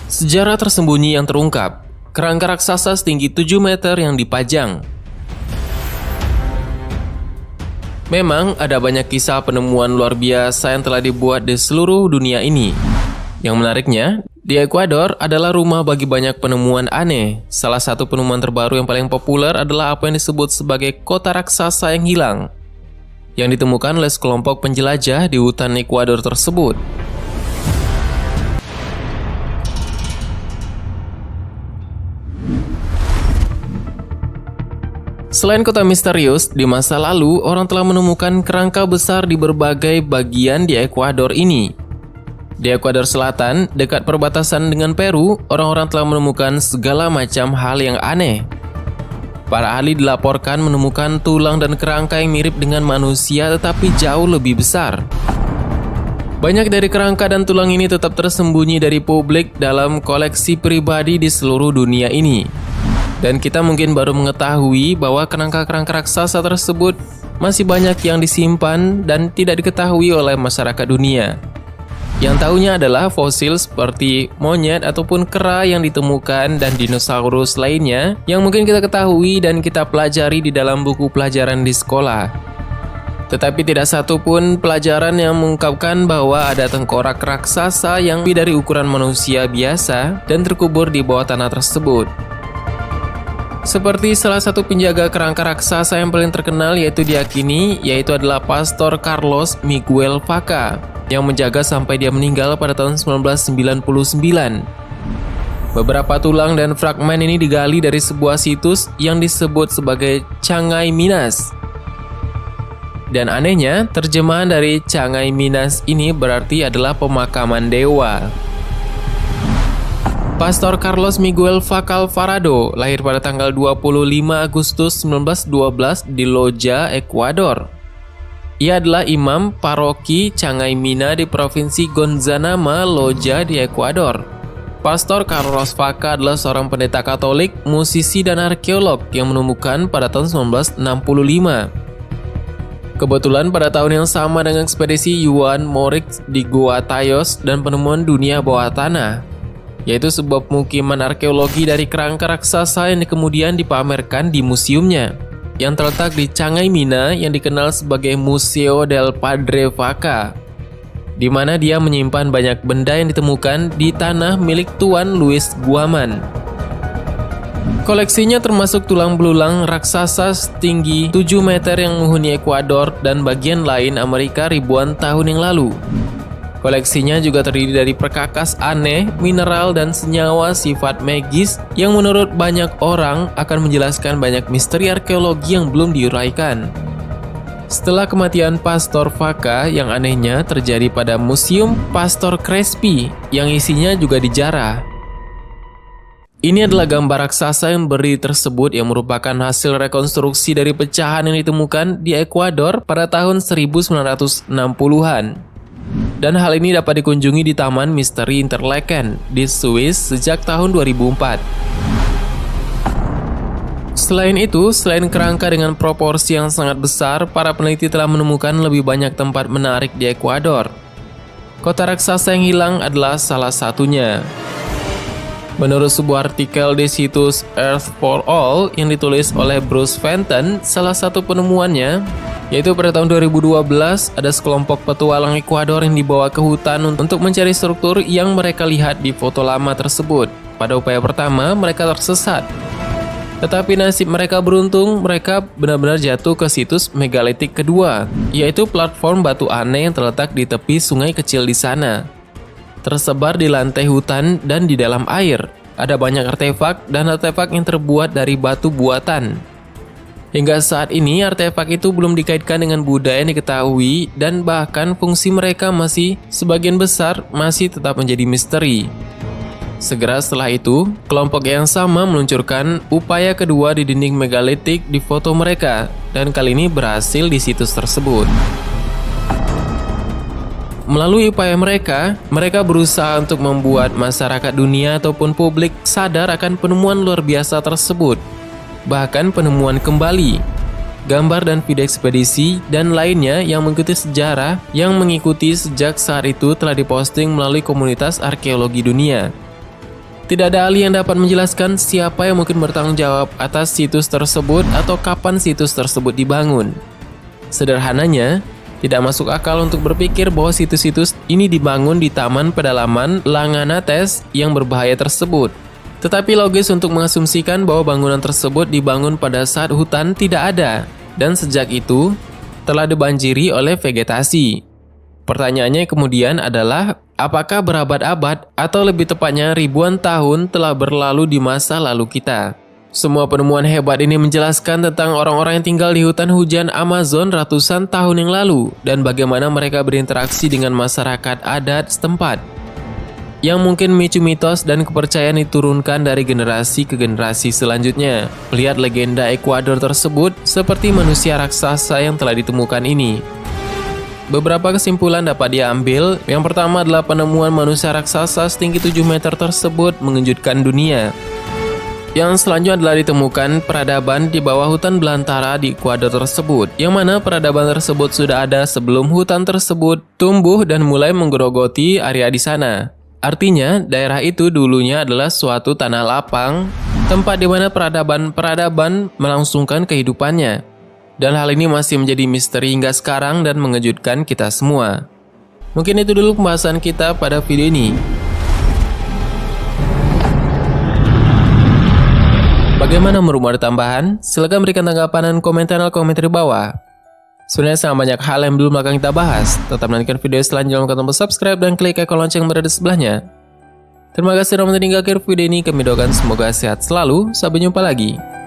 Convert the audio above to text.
Sejarah tersembunyi yang terungkap, kerangka raksasa setinggi 7 meter yang dipajang. Memang ada banyak kisah penemuan luar biasa yang telah dibuat di seluruh dunia ini. Yang menariknya, di Ekuador adalah rumah bagi banyak penemuan aneh. Salah satu penemuan terbaru yang paling populer adalah apa yang disebut sebagai kota raksasa yang hilang, yang ditemukan oleh sekelompok penjelajah di hutan Ekuador tersebut. Selain kota misterius, di masa lalu orang telah menemukan kerangka besar di berbagai bagian di Ekuador ini. Di Ekuador Selatan, dekat perbatasan dengan Peru, orang-orang telah menemukan segala macam hal yang aneh. Para ahli dilaporkan menemukan tulang dan kerangka yang mirip dengan manusia tetapi jauh lebih besar. Banyak dari kerangka dan tulang ini tetap tersembunyi dari publik dalam koleksi pribadi di seluruh dunia ini. Dan kita mungkin baru mengetahui bahwa kerangka-kerangka raksasa tersebut masih banyak yang disimpan dan tidak diketahui oleh masyarakat dunia. Yang tahunya adalah fosil seperti monyet ataupun kera yang ditemukan dan dinosaurus lainnya yang mungkin kita ketahui dan kita pelajari di dalam buku pelajaran di sekolah. Tetapi tidak satu pun pelajaran yang mengungkapkan bahwa ada tengkorak raksasa yang lebih dari ukuran manusia biasa dan terkubur di bawah tanah tersebut. Seperti salah satu penjaga kerangka raksasa yang paling terkenal yaitu adalah Pastor Carlos Miguel Vaca yang menjaga sampai dia meninggal pada tahun 1999. Beberapa tulang dan fragmen ini digali dari sebuah situs yang disebut sebagai Changay Minas. Dan anehnya, terjemahan dari Changay Minas ini berarti adalah pemakaman dewa. Pastor Carlos Miguel Vaca Alvarado lahir pada tanggal 25 Agustus 1912 di Loja, Ekuador. Ia adalah imam paroki Changay Mina di Provinsi Gonzanama, Loja di Ekuador. Pastor Carlos Vaca adalah seorang pendeta Katolik, musisi dan arkeolog yang menemukan pada tahun 1965. Kebetulan pada tahun yang sama dengan ekspedisi Juan Morix di Goa Tayos dan penemuan dunia bawah tanah, yaitu sebuah pemukiman arkeologi dari kerangka raksasa yang kemudian dipamerkan di museumnya, yang terletak di Changay Mina yang dikenal sebagai Museo del Padre Vaca, di mana dia menyimpan banyak benda yang ditemukan di tanah milik Tuan Luis Guaman. Koleksinya termasuk tulang belulang raksasa setinggi 7 meter yang menghuni Ekuador dan bagian lain Amerika ribuan tahun yang lalu. Koleksinya juga terdiri dari perkakas aneh, mineral, dan senyawa sifat magis yang menurut banyak orang akan menjelaskan banyak misteri arkeologi yang belum diuraikan. Setelah kematian Pastor Vaca, yang anehnya terjadi pada Museum Pastor Crespi yang isinya juga dijarah. Ini adalah gambar raksasa yang berdiri tersebut yang merupakan hasil rekonstruksi dari pecahan yang ditemukan di Ekuador pada tahun 1960-an. Dan hal ini dapat dikunjungi di Taman Misteri Interlaken di Swiss sejak tahun 2004. Selain itu, selain kerangka dengan proporsi yang sangat besar, para peneliti telah menemukan lebih banyak tempat menarik di Ekuador. Kota raksasa yang hilang adalah salah satunya. Menurut sebuah artikel di situs Earth for All yang ditulis oleh Bruce Fenton, salah satu penemuannya yaitu pada tahun 2012 ada sekelompok petualang Ekuador yang dibawa ke hutan untuk mencari struktur yang mereka lihat di foto lama tersebut. Pada upaya pertama, mereka tersesat. Tetapi nasib mereka beruntung, mereka benar-benar jatuh ke situs megalitik kedua, yaitu platform batu aneh yang terletak di tepi sungai kecil di sana. Tersebar di lantai hutan dan di dalam air, ada banyak artefak dan artefak yang terbuat dari batu buatan. Hingga saat ini, artefak itu belum dikaitkan dengan budaya yang diketahui dan bahkan fungsi mereka sebagian besar masih tetap menjadi misteri. Segera setelah itu, kelompok yang sama meluncurkan upaya kedua di dinding megalitik di foto mereka, dan kali ini berhasil di situs tersebut. Melalui upaya mereka berusaha untuk membuat masyarakat dunia ataupun publik sadar akan penemuan luar biasa tersebut. Bahkan penemuan kembali, gambar dan video ekspedisi, dan lainnya yang mengikuti sejarah yang mengikuti sejak saat itu telah diposting melalui komunitas arkeologi dunia. Tidak ada ahli yang dapat menjelaskan siapa yang mungkin bertanggung jawab atas situs tersebut atau kapan situs tersebut dibangun. Sederhananya, tidak masuk akal untuk berpikir bahwa situs-situs ini dibangun di taman pedalaman Langanates yang berbahaya tersebut. Tetapi logis untuk mengasumsikan bahwa bangunan tersebut dibangun pada saat hutan tidak ada, dan sejak itu telah dibanjiri oleh vegetasi. Pertanyaannya kemudian adalah, apakah berabad-abad atau lebih tepatnya ribuan tahun telah berlalu di masa lalu kita? Semua penemuan hebat ini menjelaskan tentang orang-orang yang tinggal di hutan hujan Amazon ratusan tahun yang lalu dan bagaimana mereka berinteraksi dengan masyarakat adat setempat, yang mungkin memicu mitos dan kepercayaan diturunkan dari generasi ke generasi selanjutnya. Melihat legenda Ekuador tersebut seperti manusia raksasa yang telah ditemukan ini, beberapa kesimpulan dapat diambil. Yang pertama adalah penemuan manusia raksasa setinggi 7 meter tersebut mengejutkan dunia. Yang selanjutnya adalah ditemukan peradaban di bawah hutan belantara di Ekuador tersebut, yang mana peradaban tersebut sudah ada sebelum hutan tersebut tumbuh dan mulai menggerogoti area di sana. Artinya, daerah itu dulunya adalah suatu tanah lapang, tempat di mana peradaban melangsungkan kehidupannya. Dan hal ini masih menjadi misteri hingga sekarang dan mengejutkan kita semua. Mungkin itu dulu pembahasan kita pada video ini. Bagaimana menurutmu, ada tambahan? Silahkan berikan tanggapan dan komentar di bawah. Sebenarnya sangat banyak hal yang belum akan kita bahas. Tetap nantikan video selanjutnya, jangan lupa subscribe dan klik ikon lonceng yang berada di sebelahnya. Terima kasih sudah menonton hingga akhir video ini. Kami doakan semoga sehat selalu. Sampai jumpa lagi.